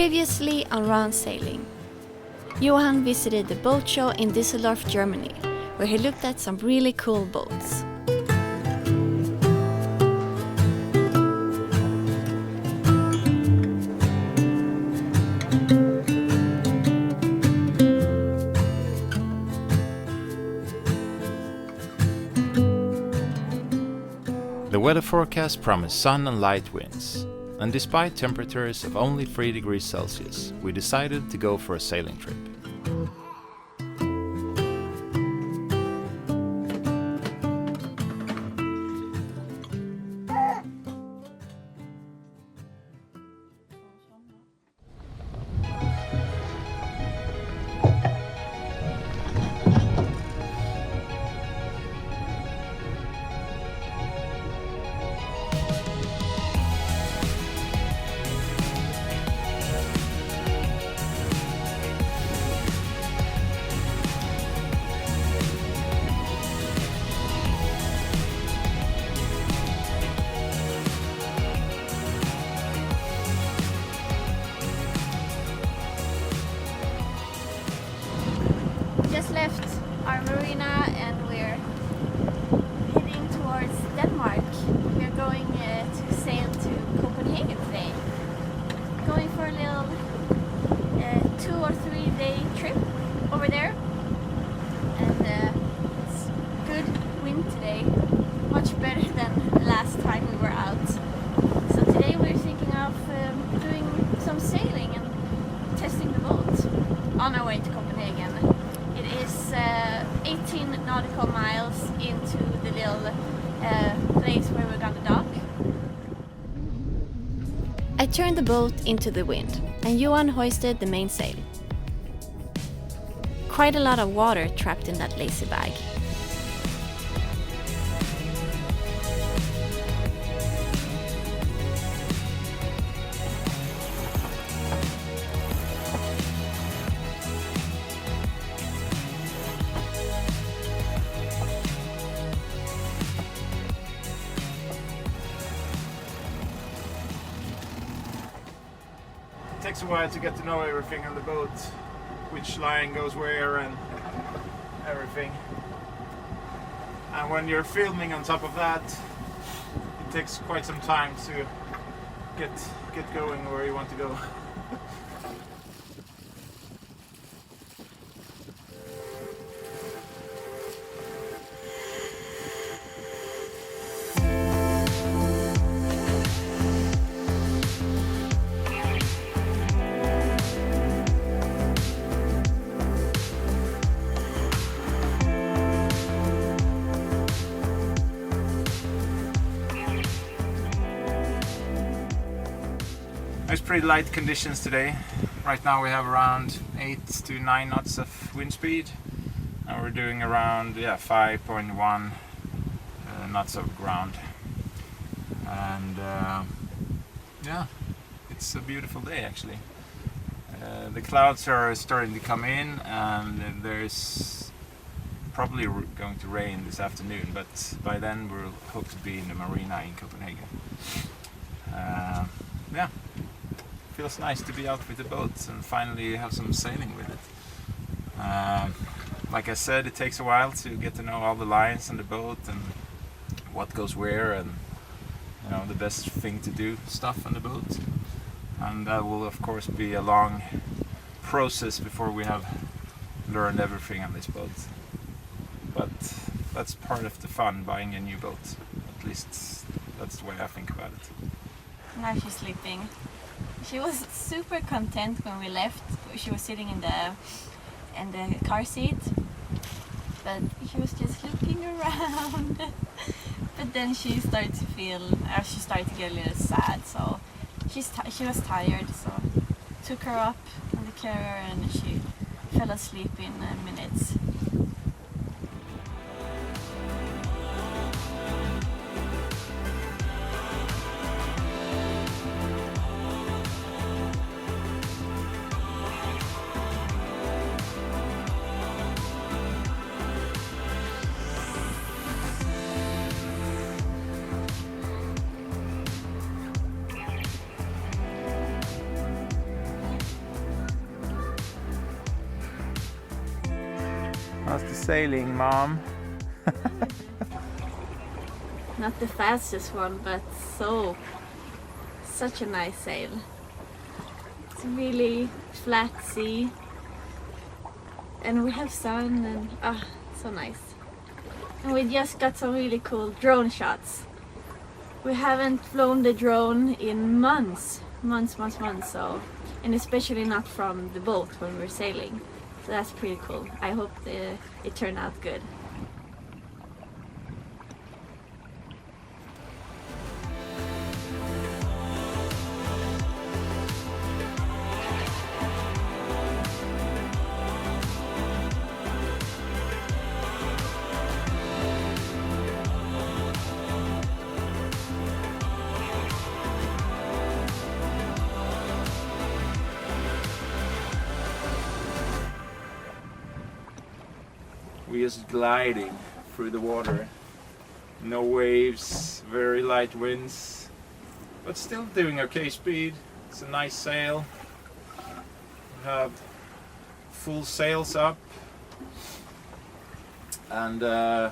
Previously on Round Sailing, Johan visited the boat show in Düsseldorf, Germany, where he looked at some really cool boats. The weather forecast promised sun and light winds, and despite temperatures of only 3 degrees Celsius, we decided to go for a sailing trip. Just left our marina and we're heading towards Denmark. We're going to sail to Copenhagen today. Going for a little 2 or 3 day trip over there. And it's good wind today, much better than last time we were out. So today we're thinking of doing some sailing and testing the boat on our way to Copenhagen. It is 18 nautical miles into the little place where we're gonna dock. I turned the boat into the wind and Johan hoisted the mainsail. Quite a lot of water trapped in that lazy bag. It takes a while to get to know everything on the boat, which line goes where and everything. And when you're filming on top of that, it takes quite some time to get going where you want to go. It's pretty light conditions today. Right now we have around 8 to 9 knots of wind speed and we're doing around 5.1 knots of ground. And it's a beautiful day actually. The clouds are starting to come in and there's probably going to rain this afternoon, but by then we'll hope to be in the marina in Copenhagen. Feels nice to be out with the boat and finally have some sailing with it. Like I said, it takes a while to get to know all the lines on the boat and what goes where and the best thing to do stuff on the boat. And that will of course be a long process before we have learned everything on this boat. But that's part of the fun, buying a new boat. At least that's the way I think about it. Now she's sleeping. She was super content when we left. She was sitting in the car seat, but she was just looking around. But then she started to get a little sad. So she was tired. So took her up on the carrier and she fell asleep in minutes. How's the sailing, Mom? Not the fastest one, but such a nice sail. It's really flat sea, and we have sun, and so nice. And we just got some really cool drone shots. We haven't flown the drone in months, so, and especially not from the boat when we're sailing. So that's pretty cool. I hope it turned out good. We're just gliding through the water. No waves, very light winds, but still doing okay speed. It's a nice sail. We have full sails up, and I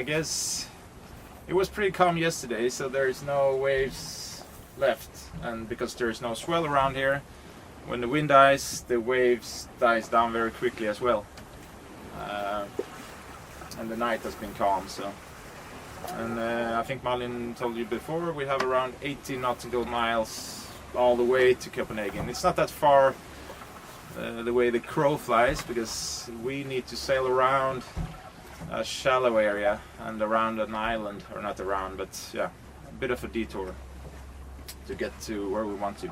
guess it was pretty calm yesterday, so there's no waves left, and because there's no swell around here, when the wind dies, the waves dies down very quickly as well. And the night has been calm, so. And I think Malin told you before, we have around 80 nautical miles all the way to Copenhagen. It's not that far the way the crow flies, because we need to sail around a shallow area and around an island, or not around, but yeah, a bit of a detour to get to where we want to.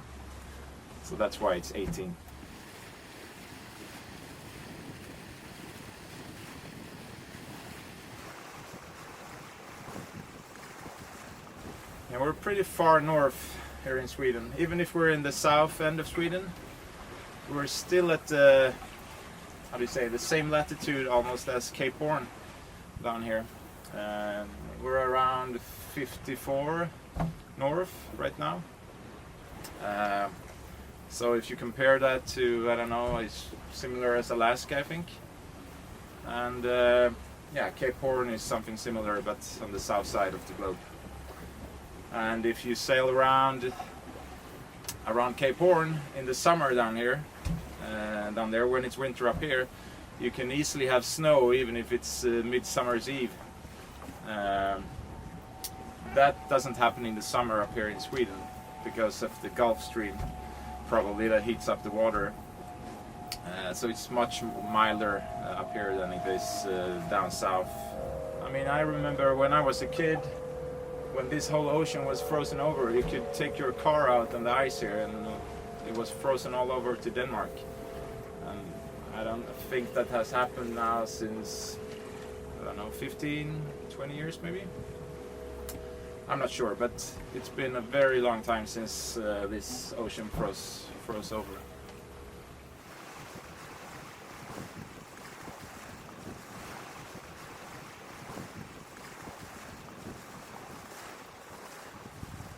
So that's why it's 18. And we're pretty far north here in Sweden. Even if we're in the south end of Sweden, we're still at the, how do you say, the same latitude almost as Cape Horn down here. We're around 54 north right now. So if you compare that to, I don't know, it's similar as Alaska, I think. And yeah, Cape Horn is something similar, but on the south side of the globe. And if you sail around Cape Horn in the summer down here, down there when it's winter up here, you can easily have snow even if it's Midsummer's Eve. That doesn't happen in the summer up here in Sweden because of the Gulf Stream, probably, that heats up the water. So it's much milder up here than it is down south. I mean, I remember when I was a kid, when this whole ocean was frozen over, you could take your car out on the ice here and it was frozen all over to Denmark. And I don't think that has happened now since, I don't know, 15, 20 years maybe? I'm not sure, but it's been a very long time since this ocean froze over.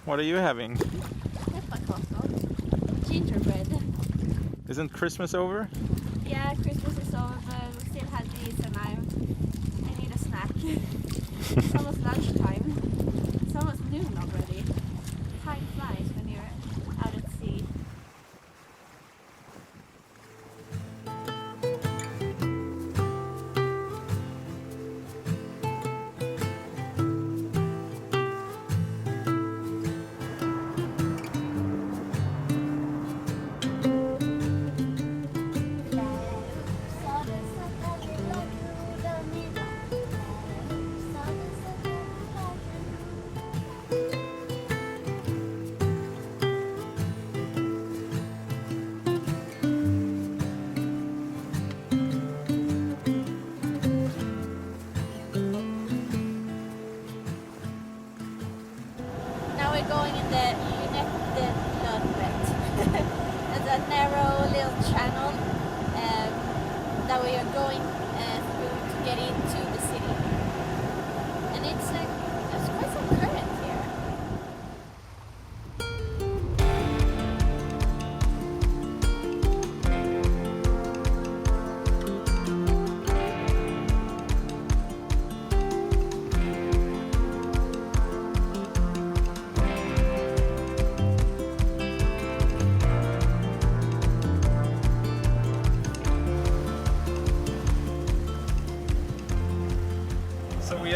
What are you having? Gingerbread. Isn't Christmas over? Yeah, Christmas is over, but we still have these, and I need a snack. It's almost lunchtime. It's almost noon already. Time flies when you're out at sea.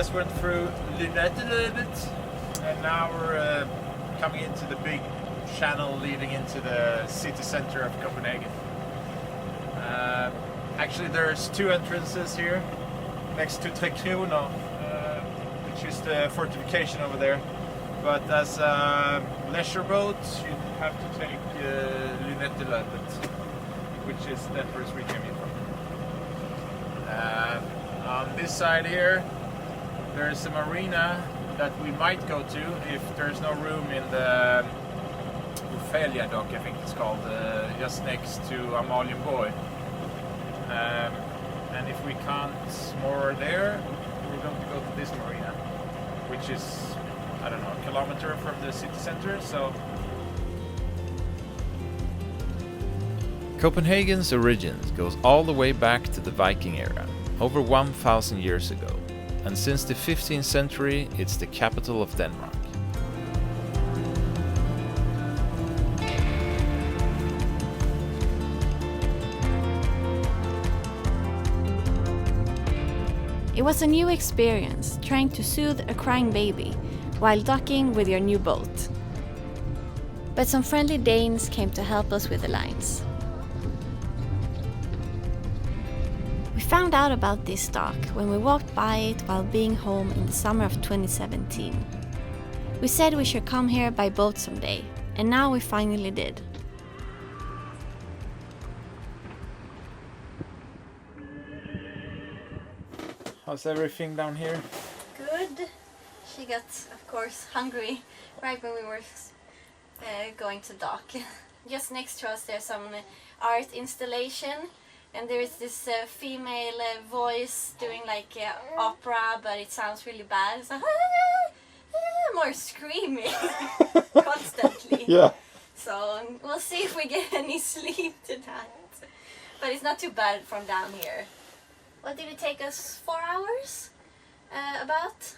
just went through Lynette a little bit, and now we're coming into the big channel leading into the city center of Copenhagen. Actually, there's two entrances here next to Tre Kronor, which is the fortification over there. But as a leisure boat, you have to take Lynette, which is the entrance we came in from. On this side here, there's a marina that we might go to if there's no room in the Ophelia dock, I think it's called, just next to Malin. And if we can't moor there, we're going to go to this marina, which is, I don't know, a kilometer from the city center. So Copenhagen's origins goes all the way back to the Viking era, over 1,000 years ago, and since the 15th century it's the capital of Denmark. It was a new experience, trying to soothe a crying baby while docking with your new boat. But some friendly Danes came to help us with the lines. We found out about this dock when we walked by it while being home in the summer of 2017. We said we should come here by boat someday, and now we finally did. How's everything down here? Good. She got, of course, hungry right when we were going to dock. Just next to us there's some art installation, and there is this female voice doing like opera, but it sounds really bad. It's like, more screaming constantly. Yeah. So we'll see if we get any sleep tonight. But it's not too bad from down here. What did it take us? 4 hours? About?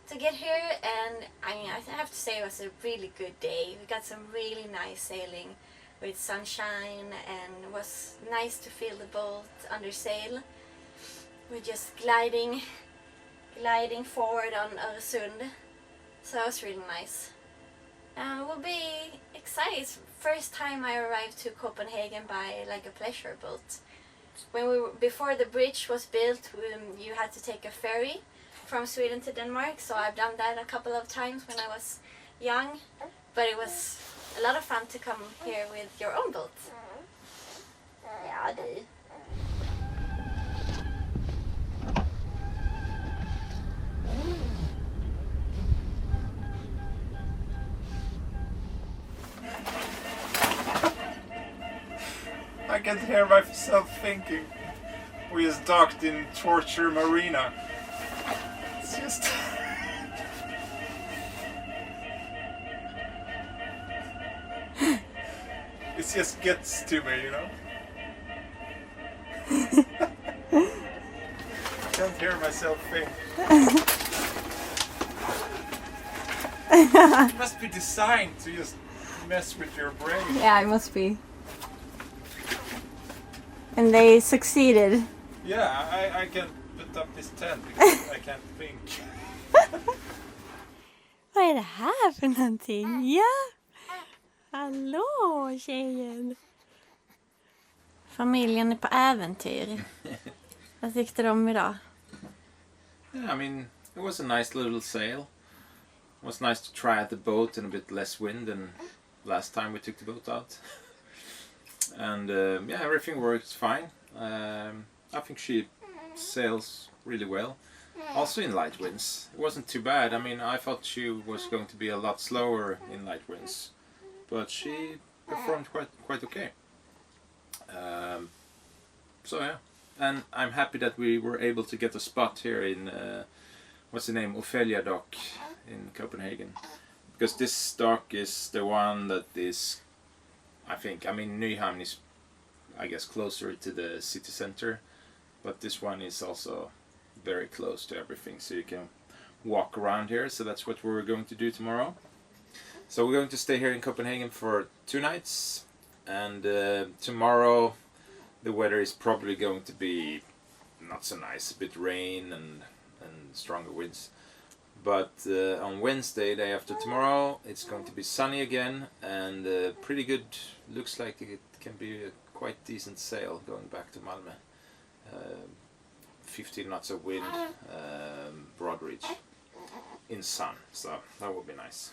To get here, and I mean, I have to say it was a really good day. We got some really nice sailing with sunshine, and it was nice to feel the boat under sail. We're just gliding forward on Öresund, so it was really nice. We'll be excited. It's first time I arrived to Copenhagen by like a pleasure boat. Before the bridge was built, you had to take a ferry from Sweden to Denmark, so I've done that a couple of times when I was young, but it was a lot of fun to come here with your own boat. Yeah, det. I can hear myself thinking we just docked in Torture Marina. It's just it just gets to me, you know. I can't hear myself think. It must be designed to just mess with your brain. Yeah, it must be. And they succeeded. Yeah, I can put up this tent because I can't think. Vad är det här för någonting? Ja! Hallå tjejen! Familjen är på äventyr. Vad tyckte du om idag? Yeah, I mean, it was a nice little sail. It was nice to try out the boat in a bit less wind than last time we took the boat out. And yeah, everything works fine. I think she sails really well. Also in light winds. It wasn't too bad. I mean, I thought she was going to be a lot slower in light winds, but she performed quite okay. So yeah, and I'm happy that we were able to get a spot here in what's the name, Ophelia dock in Copenhagen, because this dock is the one that is, I mean Nyhavn is, I guess, closer to the city center, but this one is also very close to everything, so you can walk around here. So that's what we're going to do tomorrow. So we're going to stay here in Copenhagen for 2 nights, and tomorrow the weather is probably going to be not so nice, a bit rain and and stronger winds. But on Wednesday, day after tomorrow, it's going to be sunny again and pretty good. Looks like it can be a quite decent sail going back to Malmö. 15 knots of wind, broad reach in sun, so that would be nice.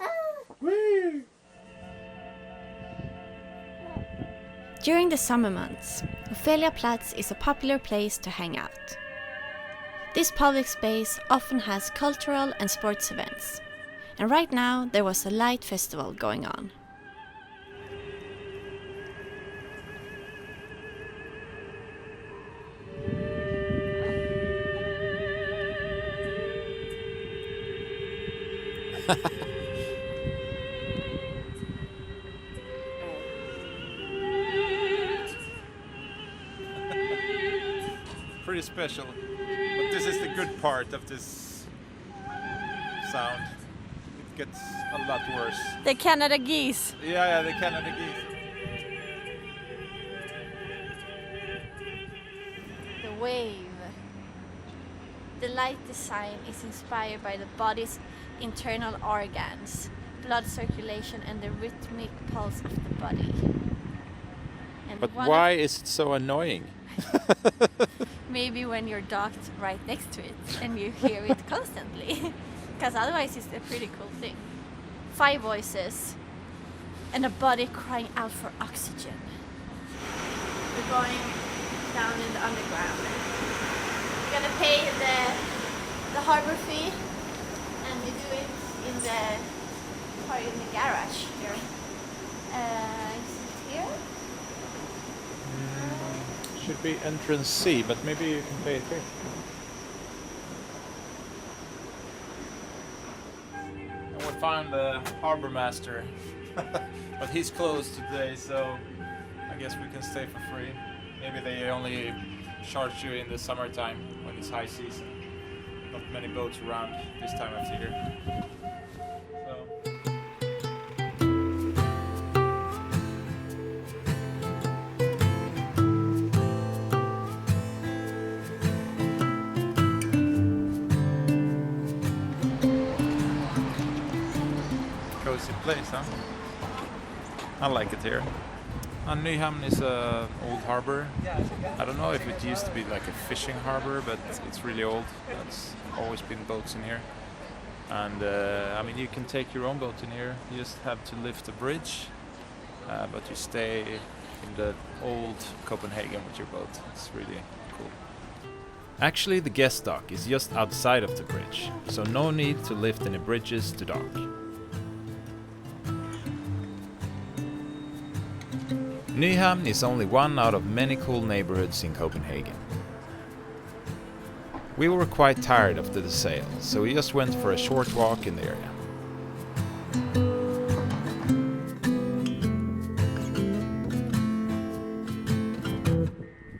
Whee! During the summer months, Opheliaplatz is a popular place to hang out. This public space often has cultural and sports events, and right now there was a light festival going on. Pretty special, but this is the good part of this sound. It gets a lot worse. The Canada geese. Yeah, the Canada geese. The wave. The light design is inspired by the body's internal organs, blood circulation and the rhythmic pulse of the body. And But why is it so annoying? Maybe when you're docked right next to it and you hear it constantly. Because otherwise it's a pretty cool thing. 5 voices and a body crying out for oxygen. We're going down in the underground. We're gonna pay the harbor fee and we do it in the garage here. Is it here? Should be entrance C, but maybe you can pay it here. And we found the harbor master, but he's closed today, so I guess we can stay for free. Maybe they only charge you in the summertime when it's high season. Not many boats around this time of year. So. Cozy place, huh? I like it here. Nyhamn is an old harbor. I don't know if it used to be like a fishing harbor, but it's really old. There's always been boats in here. And I mean, you can take your own boat in here. You just have to lift the bridge, but you stay in the old Copenhagen with your boat. It's really cool. Actually, the guest dock is just outside of the bridge, so no need to lift any bridges to dock. Nyhamn is only one out of many cool neighborhoods in Copenhagen. We were quite tired after the sail, so we just went for a short walk in the area.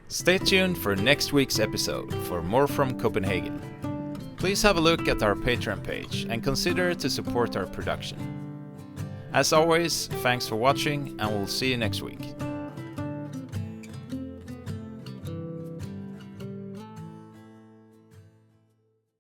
Stay tuned for next week's episode for more from Copenhagen. Please have a look at our Patreon page and consider to support our production. As always, thanks for watching and we'll see you next week.